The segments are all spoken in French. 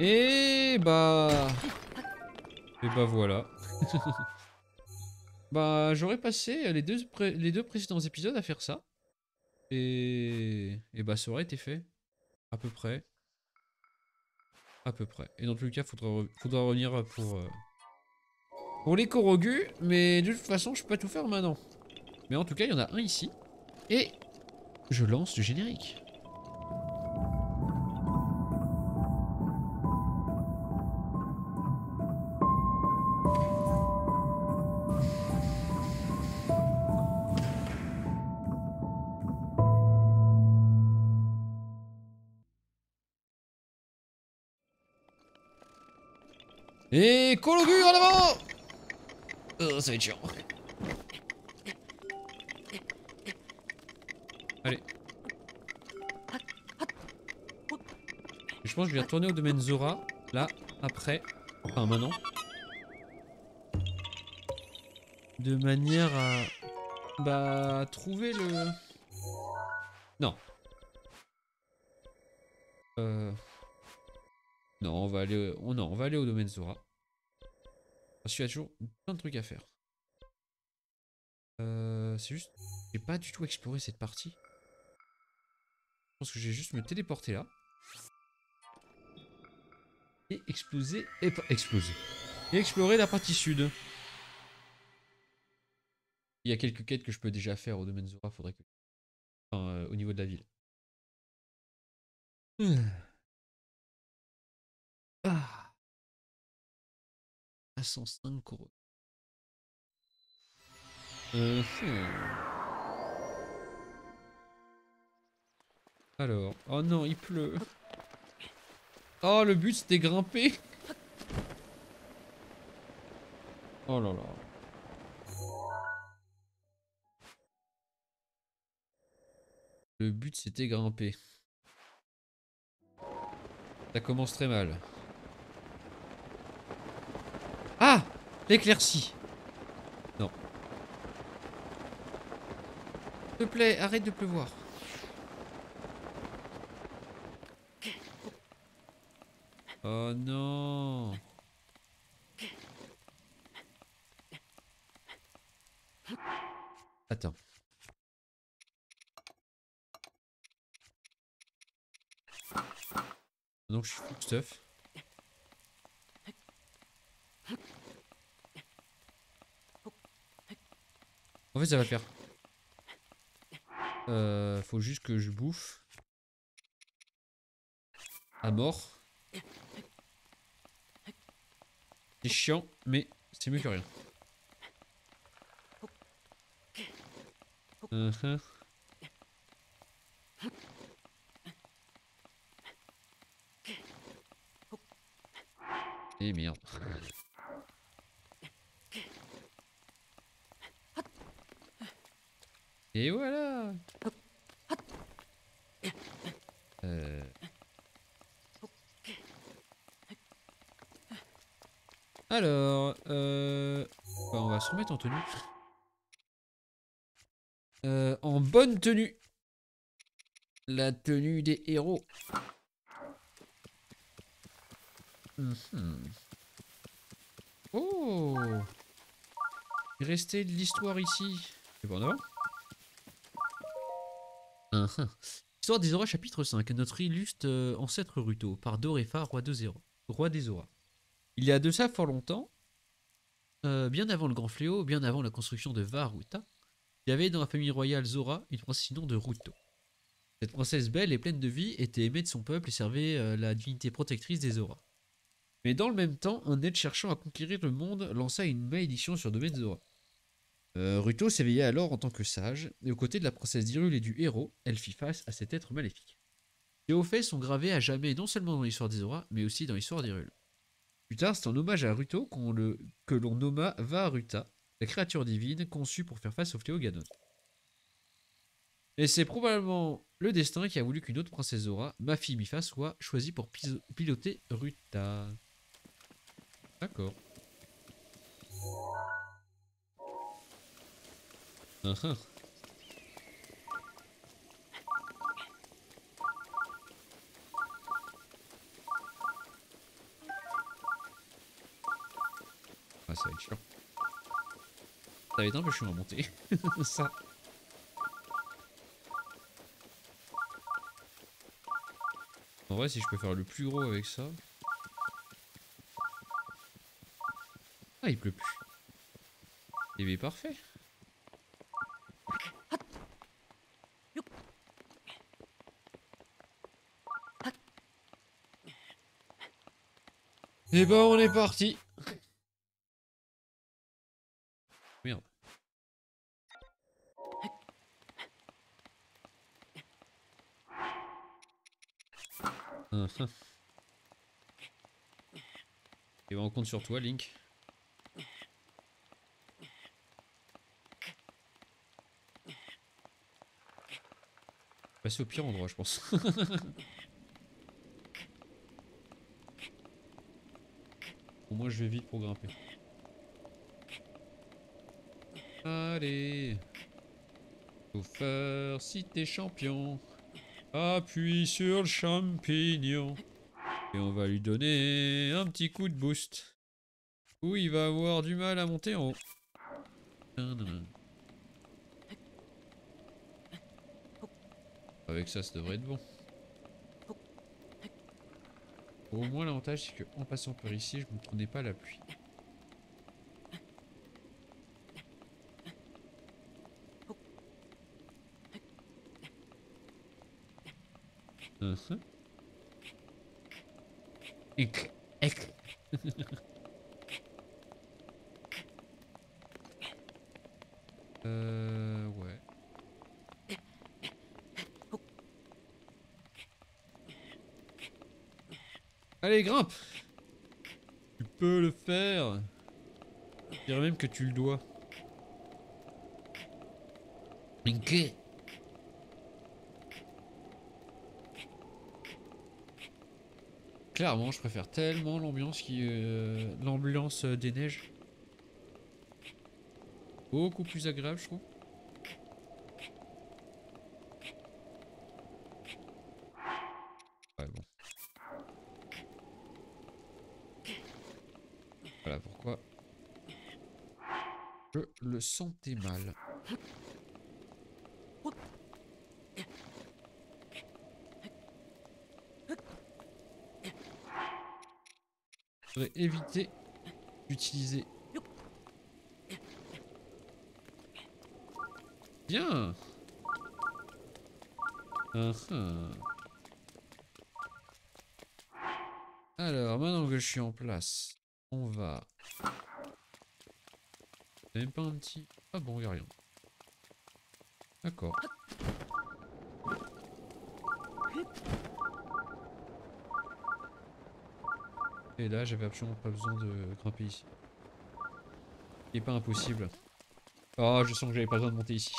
Et bah... Et bah voilà. Bah j'aurais passé les deux précédents épisodes à faire ça. Et bah ça aurait été fait. À peu près. À peu près. Et dans tous les cas, faudra revenir pour les Korogu. Mais de toute façon, je peux pas tout faire maintenant. Mais en tout cas, il y en a un ici. Et je lance le générique. Et Korogu en avant. Oh, ça va être chiant. Allez. Je pense que je vais retourner au domaine Zora. Là, après. Enfin, maintenant. De manière à... Bah... Trouver le... Non. Euh... Non, on va aller... non, on va aller au domaine Zora. Parce qu'il y a toujours plein de trucs à faire. C'est juste... J'ai pas du tout exploré cette partie. Je pense que je vais juste me téléporter là. Et exploser... Et pas... Exploser. Et explorer la partie sud. Il y a quelques quêtes que je peux déjà faire au domaine Zora. Faudrait que... Enfin, au niveau de la ville. Ah. À 105 Koro. Alors... Oh non, il pleut. Oh, le but c'était grimper. Oh là là. Le but c'était grimper. Ça commence très mal. Ah! L'éclaircie. Non. S'il te plaît, arrête de pleuvoir. Oh non. Attends. Donc je suis full stuff. En fait ça va le faire. Faut juste que je bouffe. À mort. C'est chiant, mais c'est mieux que rien. Et merde. Et voilà. Alors, bah, on va se remettre en tenue. En bonne tenue. La tenue des héros. Oh. Il restait de l'histoire ici. C'est bon, non? Histoire des Zora chapitre 5. Notre illustre ancêtre Ruto par Dorefa, roi des Zora. Il y a de ça fort longtemps, bien avant le grand fléau, bien avant la construction de Vah Ruta, il y avait dans la famille royale Zora une princesse nom de Ruto. Cette princesse belle et pleine de vie était aimée de son peuple et servait la divinité protectrice des Zora. Mais dans le même temps, un être cherchant à conquérir le monde lança une malédiction sur domaine Zora. Ruto s'éveilla alors en tant que sage, et aux côtés de la princesse d'Hyrule et du héros, elle fit face à cet être maléfique. Ces hauts faits sont gravés à jamais non seulement dans l'histoire des Zora, mais aussi dans l'histoire d'Hyrule. Plus tard, c'est en hommage à Ruto que l'on nomma Vah-Ruta, la créature divine conçue pour faire face au fléau Ganon. Et c'est probablement le destin qui a voulu qu'une autre princesse Zora, ma fille Mifa, soit choisie pour piloter Ruta. D'accord. Ah, ça va être chiant. Ça va être un peu chiant à monter. Ça. En vrai, si je peux faire le plus gros avec ça. Ah, il pleut plus. Eh bien, parfait. Et ben, on est parti. Merde. Et ben, on compte sur toi, Link. Passer au pire endroit, je pense. Au moins, je vais vite pour grimper. Allez. Faut faire si t'es champion. Appuie sur le champignon. Et on va lui donner un petit coup de boost. Ou il va avoir du mal à monter en haut. Avec ça, ça devrait être bon. Au moins, l'avantage, c'est qu'en passant par ici, je ne me prenais pas la pluie. Ec. Ec. Ouais. Allez, grimpe! Tu peux le faire! Je dirais même que tu le dois. Ok. Clairement, je préfère tellement l'ambiance des neiges. Beaucoup plus agréable, je trouve. Ouais, bon. Voilà pourquoi je le sentais mal. Faudrait éviter d'utiliser. Bien. Alors, maintenant que je suis en place, on va... Même pas un petit... Ah bon, y'a rien. D'accord. Et là, j'avais absolument pas besoin de grimper ici. Il est pas impossible. Oh, je sens que j'avais pas besoin de monter ici.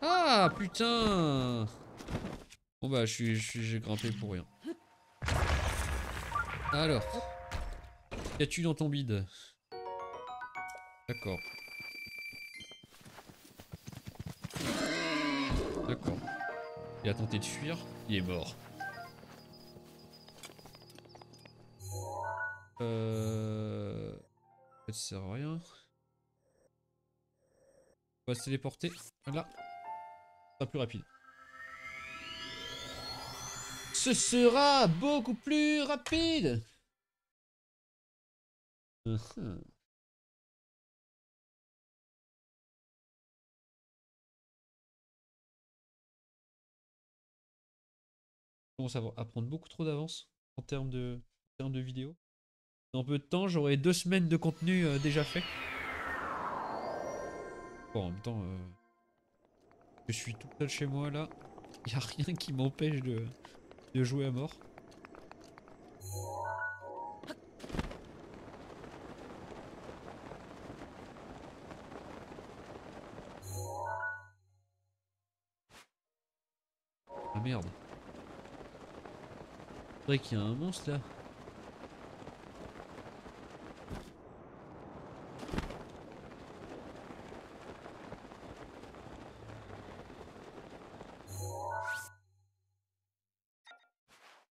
Ah, putain! Bon bah, j'ai grimpé pour rien. Alors, qu'as-tu dans ton bide? D'accord. D'accord. Il a tenté de fuir, il est mort. Ça sert à rien. On va se téléporter. Là. Ça sera plus rapide. Ce sera beaucoup plus rapide. Je commence à prendre beaucoup trop d'avance en termes de vidéo. Dans peu de temps, j'aurai 2 semaines de contenu déjà fait. Bon, en même temps, je suis tout seul chez moi là. Il n'y a rien qui m'empêche de jouer à mort. Ah merde. vrai qu'il y a un monstre là.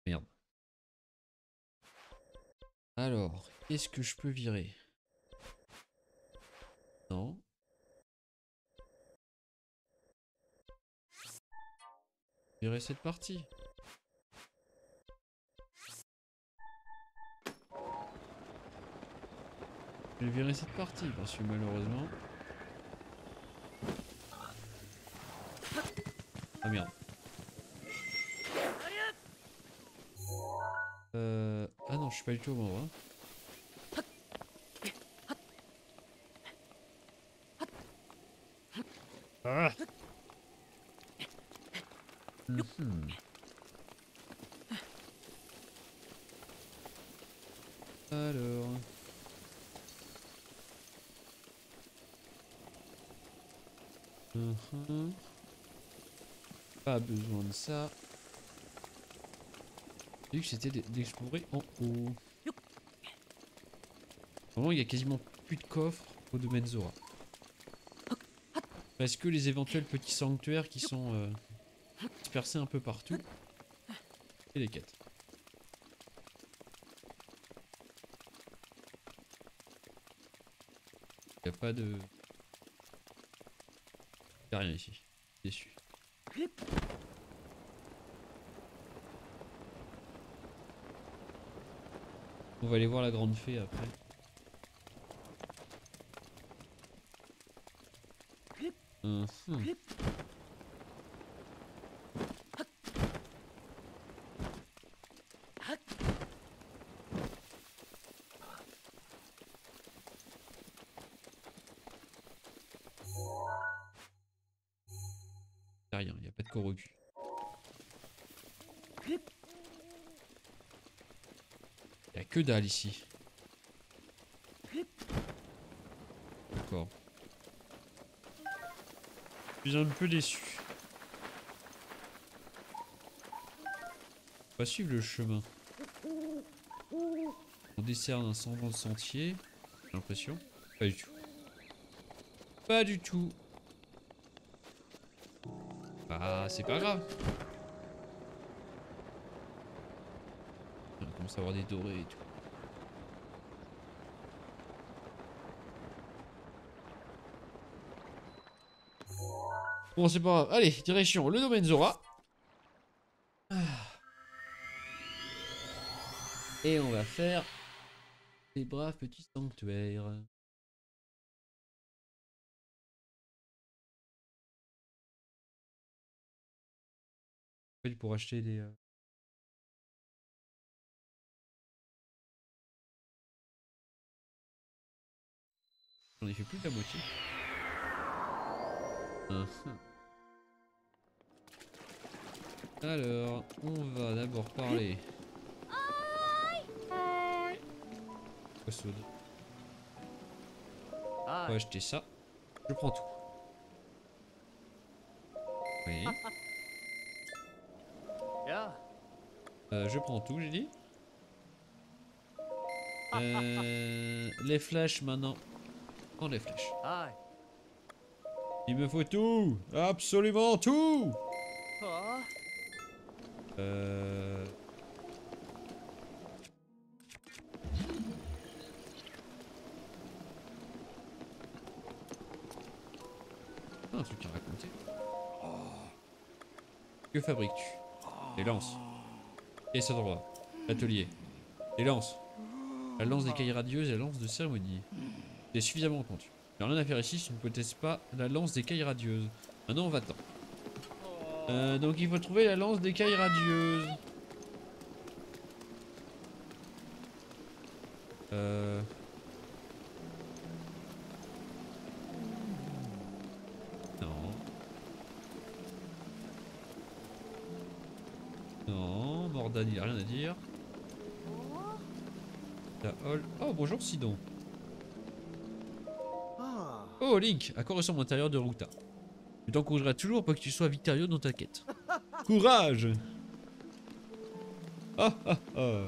Merde. Alors, qu'est-ce que je peux virer? Non. Virer cette partie. Je vais virer cette partie parce que malheureusement... Ah merde. Ah non, je suis pas du tout au bon endroit. Ah. Alors... Pas besoin de ça. J'ai vu que c'était d'explorer en haut. Vraiment, il y a quasiment plus de coffres au domaine Zora. Parce que les éventuels petits sanctuaires qui sont dispersés un peu partout. Et les quêtes. Il n'y a pas de... Il n'y a rien ici. Déçu. On va aller voir la grande fée après. Y'a rien, il n'y a pas de Koroku. Il n'y a que dalle ici. D'accord. Je suis un peu déçu. On va suivre le chemin. On décerne un semblant de sentier. J'ai l'impression. Pas du tout. Pas du tout. Ah, c'est pas grave. On commence à avoir des dorés et tout. Bon, c'est pas grave. Allez, direction le domaine Zora. Et on va faire des braves petits sanctuaires. Pour acheter des... J'en ai fait plus de la moitié. Alors, on va d'abord parler. On va acheter ça. Je prends tout. Oui. Je prends tout, j'ai dit. Les flèches maintenant. Prends les flèches. Il me faut tout. Absolument tout. Un truc à raconter. Que fabriques-tu? Les lances. Et cet endroit. L'atelier. Les lances. La lance des cailles radieuses et la lance de cérémonie. C'est suffisamment compte. Il n'y a rien à faire ici si tu ne possèdes pas la lance des cailles radieuses. Maintenant on va-t'en. Donc il faut trouver la lance des cailles radieuses. Non. Non, Mordan il a rien à dire. La Hall. Oh bonjour Sidon. Oh Link, à quoi ressemble l'intérieur de Ruta? Je t'encouragerai toujours pour que tu sois victorieux dans ta quête. Courage! Ah ah ah.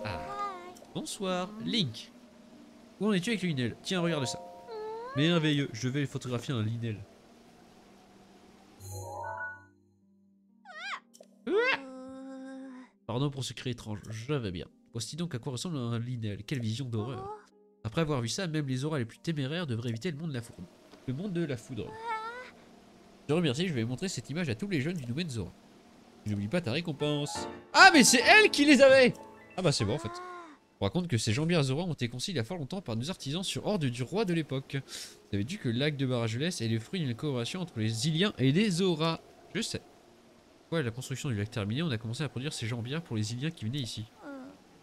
Ah. Bonsoir, Link. Où en es-tu avec le Linel? Tiens, regarde ça. Merveilleux, je vais photographier un Linel. Pardon pour ce cri étrange, je vais bien. Voici donc à quoi ressemble un Linel. Quelle vision d'horreur. Après avoir vu ça, même les auras les plus téméraires devraient éviter le monde de la foudre. Le monde de la foudre. Je remercie, je vais montrer cette image à tous les jeunes du domaine Zora. N'oublie pas ta récompense. Ah, mais c'est elle qui les avait! Ah bah c'est bon en fait. On raconte que ces jambières Zora ont été conçues il y a fort longtemps par nos artisans sur ordre du roi de l'époque. Vous avez dit que le lac de Baragelès est le fruit d'une collaboration entre les Iliens et les Zora. Je sais. Ouais, la construction du lac terminée, on a commencé à produire ces jambières pour les Iliens qui venaient ici.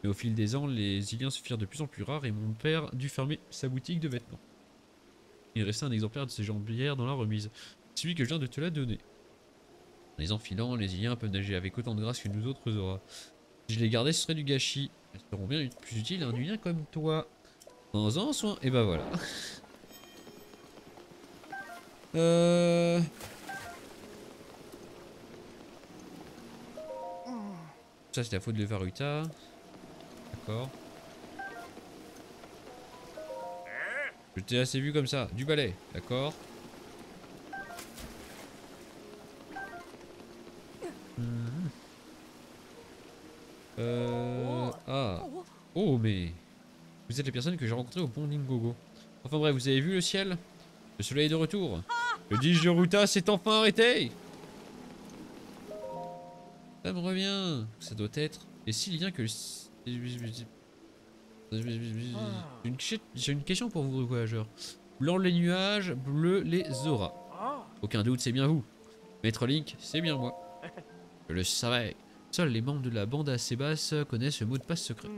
Mais au fil des ans, les Iliens se firent de plus en plus rares et mon père dut fermer sa boutique de vêtements. Il restait un exemplaire de ces jambières dans la remise. Celui que je viens de te la donner. En les enfilant, les Iliens peuvent nager avec autant de grâce que nous autres Zora. Si je les gardais, ce serait du gâchis. Elles seront bien plus utiles à un Ilien comme toi. Prends-en soin. Et bah voilà. Ça c'est la faute de Varuta. D'accord. Je t'ai assez vu comme ça. Du balai. D'accord. Ah. Oh mais... Vous êtes les personnes que j'ai rencontrées au pont Ningogo. Enfin bref, vous avez vu le ciel? Le soleil est de retour. Le Dige de Ruta s'est enfin arrêté. Ça me revient. Ça doit être... Et s'il vient que... J'ai une question pour vous, voyageurs. Blanc les nuages, bleu les auras. Aucun doute, c'est bien vous. Maître Link, c'est bien moi. Je le savais. Seuls les membres de la bande assez basse connaissent le mot de passe secret.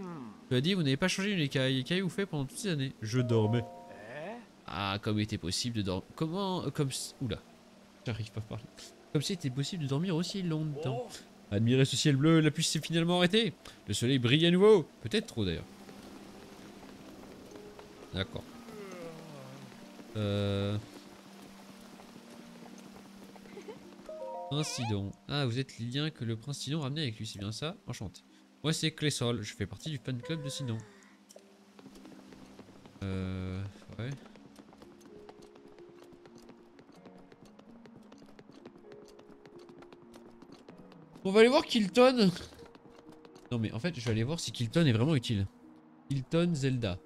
Tu as dit, vous n'avez pas changé une écaille. Qu'avez-vous fait pendant toutes ces années? Je dormais. Ah, comme il était possible de dormir. Comment. Comme. Oula. J'arrive pas à parler. Comme si c'était possible de dormir aussi longtemps. Admirez ce ciel bleu, la pluie s'est finalement arrêtée. Le soleil brille à nouveau. Peut-être trop d'ailleurs. D'accord. Prince Sidon. Ah, vous êtes Lilien que le prince Sidon ramenait avec lui, c'est bien ça? Enchanté. Moi c'est Clésol, je fais partie du fan club de Sidon. Ouais. On va aller voir Kilton. Non mais en fait, je vais aller voir si Kilton est vraiment utile. Kilton Zelda.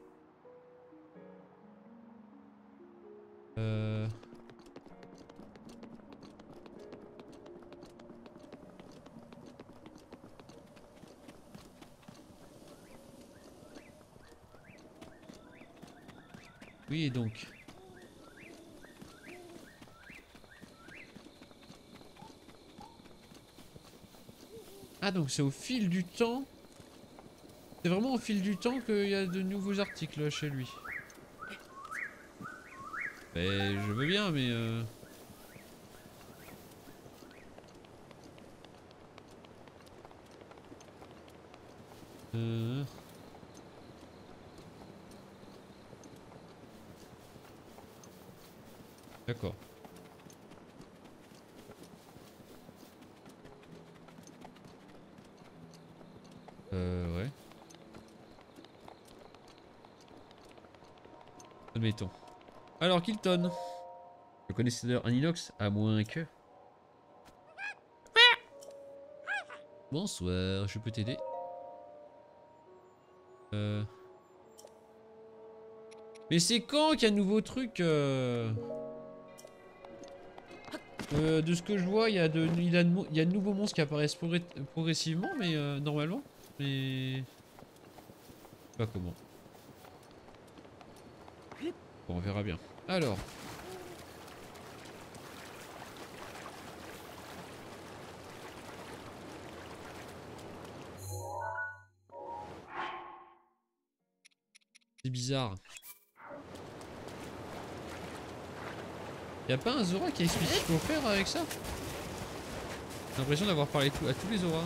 Oui, et donc. Ah, donc c'est au fil du temps. C'est vraiment au fil du temps qu'il y a de nouveaux articles chez lui. Ben, je veux bien, mais D'accord. Ouais. Admettons. Alors, Kilton. Le connaisseur un inox, à moins que... Bonsoir, je peux t'aider? Mais c'est quand qu'il y a un nouveau truc de ce que je vois, il y a de nouveaux monstres qui apparaissent progressivement, mais normalement. Mais... Je sais pas comment. Bon, on verra bien. Alors... C'est bizarre. Y'a pas un Zora qui explique ce qu'il faut faire avec ça? J'ai l'impression d'avoir parlé à tous les Zoras.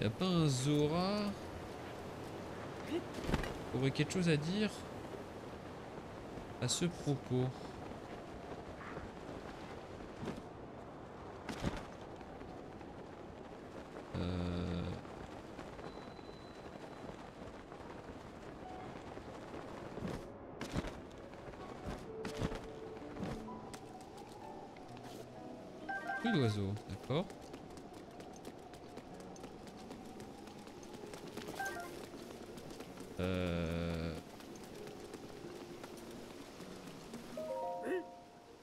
Y'a pas un Zora aurait quelque chose à dire à ce propos. Plus d'oiseaux, d'accord.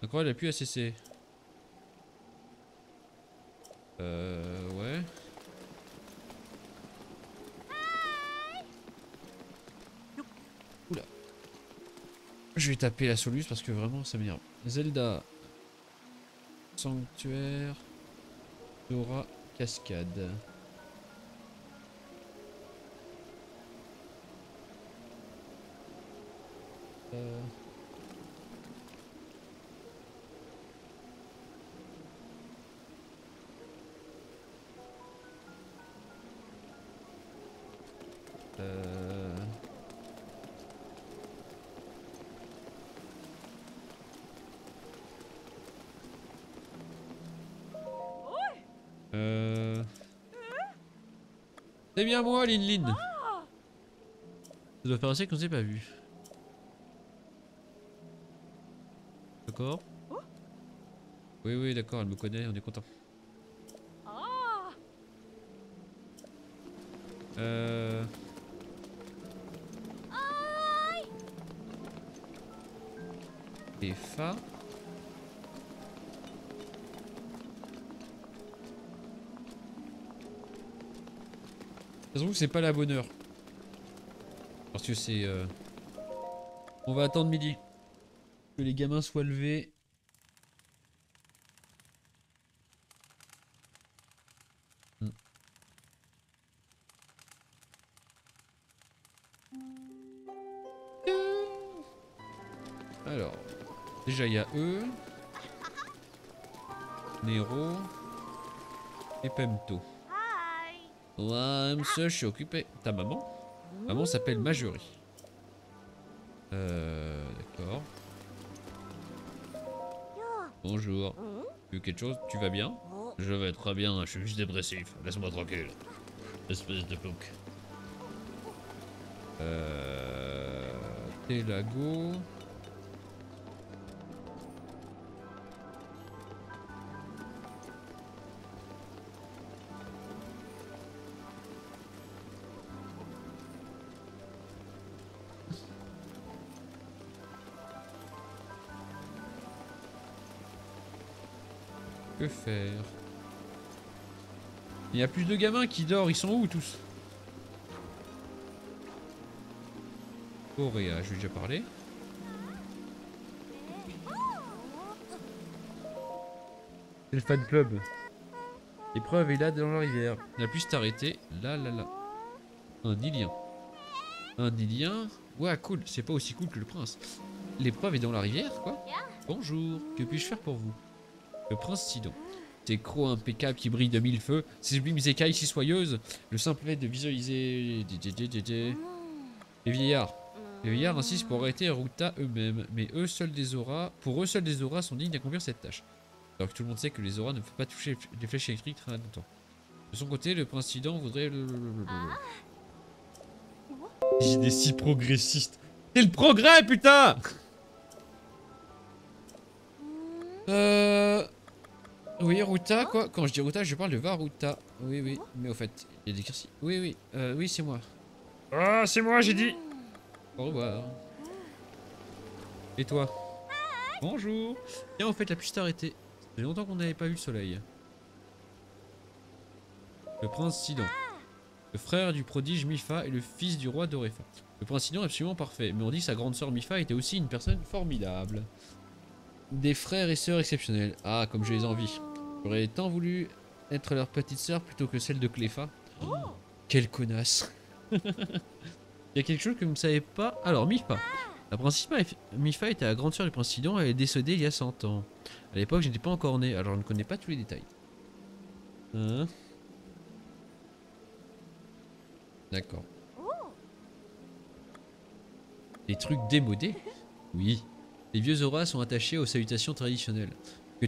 D'accord, il a plus à cesser. Ouais. Oula. Je vais taper la soluce parce que vraiment ça m'énerve. Zelda. Sanctuaire. Dora. Cascade. Euh... C'est bien moi, Lin Lin. Ça doit faire assez qu'on s'est pas vu. D'accord. Oui, oui, d'accord, elle me connaît, on est content. Et Fa. Ça se trouve que c'est pas la bonne heure. Parce que c'est... On va attendre midi. Que les gamins soient levés. Alors, déjà il y a eux, Nero et Pemto. Ouais, monsieur, je suis occupé. Ta maman? Maman s'appelle Marjorie. D'accord. Bonjour. Tu veux quelque chose? Tu vas bien? Je vais très bien, je suis juste dépressif. Laisse-moi tranquille. Espèce de plouc. Telago. Que faire? Il y a plus de gamins qui dorment, ils sont où tous? Auréa, je lui ai déjà parlé. C'est le fan club. L'épreuve est là dans la rivière. Il a plus t'arrêter. Là, là, là. Un Ilien. Un Ilien. Ouais, cool. C'est pas aussi cool que le prince. L'épreuve est dans la rivière, quoi. Bonjour. Que puis-je faire pour vous? Le prince Sidon. Ses crocs impeccables qui brillent de mille feux. Ses sublimes écailles si soyeuses. Le simple fait de visualiser... Les vieillards. Les vieillards insistent pour arrêter Ruta eux-mêmes. Mais eux seuls des auras... Pour eux seuls des auras sont dignes d'accomplir cette tâche. Alors que tout le monde sait que les auras ne peuvent pas toucher les flèches électriques très longtemps. De son côté, le prince Sidon voudrait... J'ai des si progressistes. C'est le progrès, putain. Oui, Ruta, quoi. Quand je dis Ruta, je parle de Varuta. Oui, oui. Mais au fait, il y a des cursis. Oui, oui. Oui, c'est moi. Ah, c'est moi, j'ai dit. Au revoir. Et toi? Bonjour. Tiens, au fait, la puce t'arrêter. Ça fait longtemps qu'on n'avait pas vu le soleil. Le prince Sidon. Le frère du prodige Mifa et le fils du roi d'Orefa. Le prince Sidon est absolument parfait, mais on dit que sa grande sœur Mifa était aussi une personne formidable. Des frères et sœurs exceptionnels. Ah, comme je les envie. J'aurais tant voulu être leur petite sœur plutôt que celle de Cléfa. Oh, quelle connasse. Il y a quelque chose que vous ne savez pas. Alors, Mifa. La princesse Mifa était la grande sœur du prince Sidon et elle est décédée il y a 100 ans. À l'époque, je n'étais pas encore né, alors je ne connais pas tous les détails. Hein? D'accord. Des trucs démodés? Oui. Les vieux auras sont attachés aux salutations traditionnelles. Que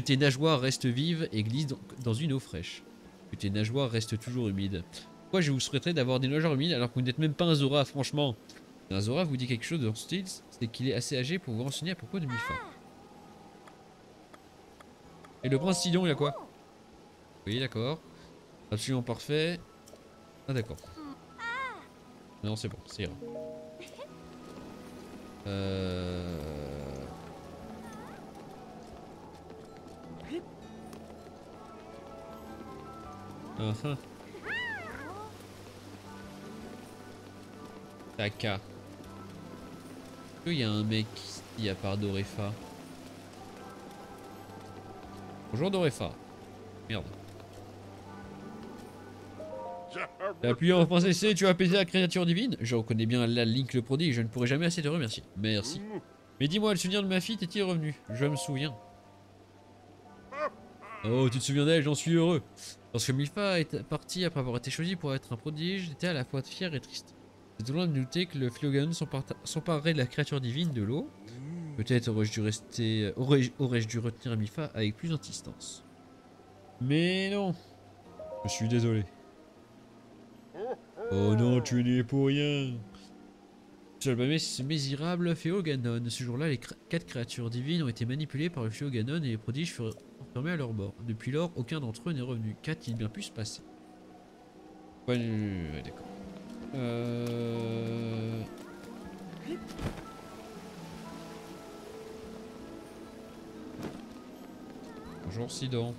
tes nageoires restent vives et glissent dans une eau fraîche. Que tes nageoires restent toujours humides. Pourquoi je vous souhaiterais d'avoir des nageoires humides alors que vous n'êtes même pas un Zora, franchement? Un Zora vous dit quelque chose dans ce style, c'est qu'il est assez âgé pour vous renseigner à propos de Mipha. Et le prince Sidon, il a quoi? Oui, d'accord. Absolument parfait. Ah, d'accord. Non, c'est bon, c'est ira. Uh-huh. Taka. Il y a un mec ici à part Dorefa. Bonjour Dorefa. Merde. T'as appuyé en français, tu as pété la créature divine? Je reconnais bien la Link le prodige, je ne pourrai jamais assez te remercier. Merci. Mais dis-moi, le souvenir de ma fille t'est-il revenu? Je me souviens. Oh, tu te souviens d'elle, j'en suis heureux. Lorsque Mipha est partie après avoir été choisi pour être un prodige, j'étais à la fois fier et triste. C'est loin de douter que le Fléau s'emparerait de la créature divine de l'eau. Peut-être aurais-je dû retenir Mipha avec plus d'insistance. Mais non. Je suis désolé. Oh non, tu n'y es pour rien. Sur le ce misérable Féoganon. Ce jour-là, les 4 créatures divines ont été manipulées par le Féoganon et les prodiges furent enfermés à leur bord. Depuis lors, aucun d'entre eux n'est revenu. Qu'a-t-il bien pu se passer? Ouais, d'accord. Bonjour Sidon.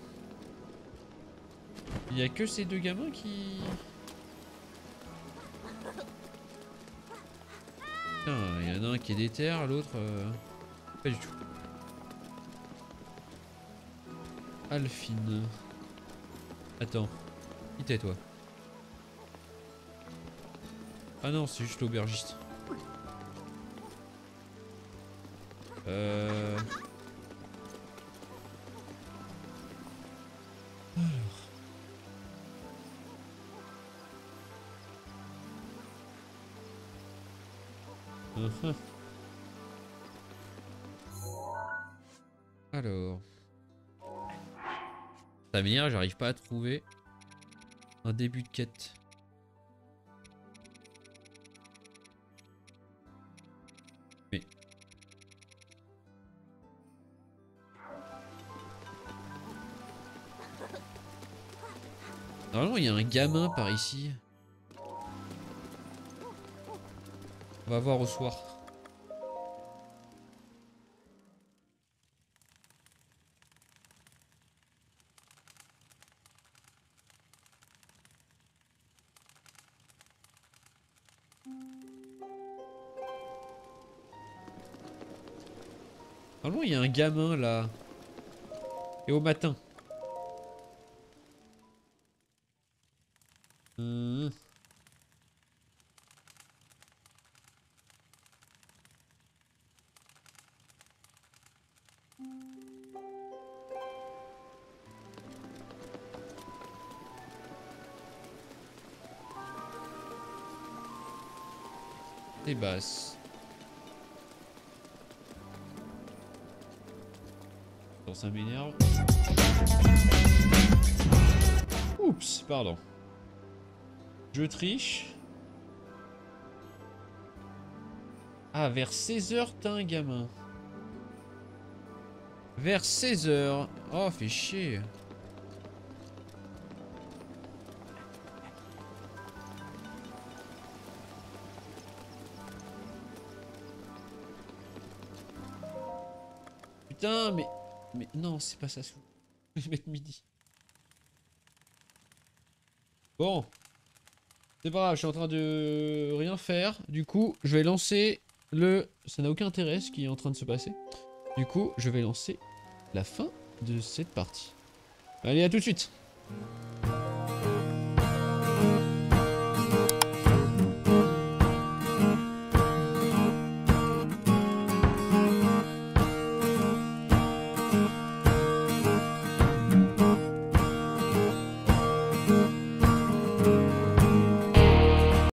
Il y a que ces deux gamins qui... Putain, il y en a un qui est déter, l'autre... Pas du tout. Alphine. Attends. Qui t'es toi? Ah non, c'est juste l'aubergiste. Alors. Ça m'énerve, j'arrive pas à trouver un début de quête. Mais. Normalement, il y a un gamin par ici. On va voir au soir. Normalement, il y a un gamin là. Et au matin. Des basses. Attends, ça m'énerve. Oups, pardon. Je triche. Ah, vers 16h, t'as un gamin. Vers 16h. Oh, fait chier. Putain, mais non, c'est pas ça. Je vais mettre midi. Bon. C'est pas grave, je suis en train de rien faire. Du coup, je vais lancer le... Ça n'a aucun intérêt ce qui est en train de se passer. Du coup, je vais lancer la fin de cette partie. Allez, à tout de suite.